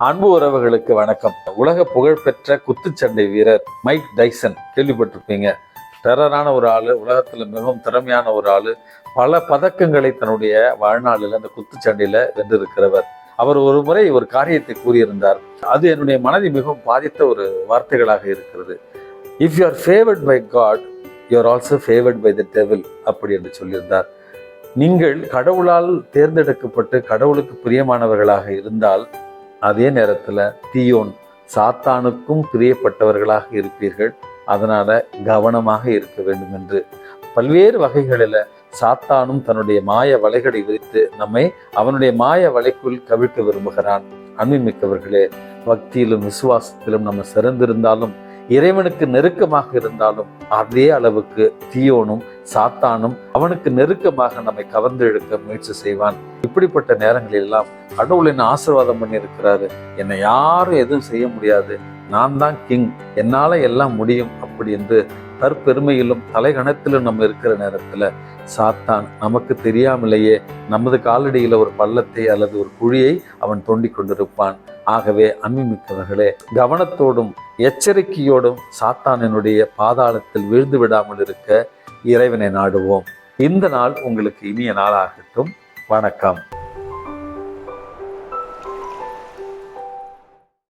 அன்பு உறவுகளுக்கு வணக்கம். உலக புகழ்பெற்ற குத்துச்சண்டை வீரர் மைக் டைசன் கேள்விப்பட்டிருப்பீங்க. டெரரான ஒரு ஆளு, உலகத்துல மிகவும் திறமையான ஒரு ஆளு, பல பதக்கங்களை தன்னுடைய வாழ்நாளில் அந்த குத்துச்சண்டையில வென்றிருக்கிறவர். அவர் ஒரு முறை ஒரு காரியத்தை கூறியிருந்தார். அது என்னுடைய மனதை மிகவும் பாதித்த ஒரு வார்த்தைகளாக இருக்கிறது. If you are favoured by God, you are also favoured by the devil அப்படி என்று சொல்லியிருந்தார். நீங்கள் கடவுளால் தேர்ந்தெடுக்கப்பட்டு கடவுளுக்கு பிரியமானவர்களாக இருந்தால் அதே நேரத்தில் தீயோன் சாத்தானுக்கும் பிரியப்பட்டவர்களாக இருப்பீர்கள். அதனால கவனமாக இருக்க வேண்டும் என்று பல்வேறு வகைகளில் சாத்தானும் தன்னுடைய மாய வலைகளை விரித்து நம்மை அவனுடைய மாய வலைக்குள் கவிழ்க்க விரும்புகிறான். அன்புமிக்கவர்களே, பக்தியிலும் விசுவாசத்திலும் நம்ம சிறந்திருந்தாலும் இறைவனுக்கு நெருக்கமாக இருந்தாலும் அதே அளவுக்கு தீயோனும் சாத்தானும் அவனுக்கு நெருக்கமாக நம்மை கவர்ந்து இழுக்க முயற்சி செய்வான். இப்படிப்பட்ட நேரங்களில் எல்லாம் கடவுள் என்ன ஆசீர்வாதம் பண்ணி இருக்கிறாரு, என்னை யாரும் எதுவும் செய்ய முடியாது, நான் தான் கிங், என்னால எல்லாம் முடியும் அப்படி என்று தற்பெருமையிலும் தலைகணத்திலும் நம்ம இருக்கிற நேரத்துல சாத்தான் நமக்கு தெரியாமலேயே நமது காலடியில ஒரு பள்ளத்தை அல்லது ஒரு குழியை அவன் தோண்டி கொண்டிருப்பான். ஆகவே அன்புமிக்கவர்களே, கவனத்தோடும் எச்சரிக்கையோடும் சாத்தானினுடைய பாதாளத்தில் வீழ்ந்து விடாமல் இருக்க இறைவனை நாடுவோம். இந்த நாள் உங்களுக்கு இனிய நாளாகட்டும். வணக்கம்.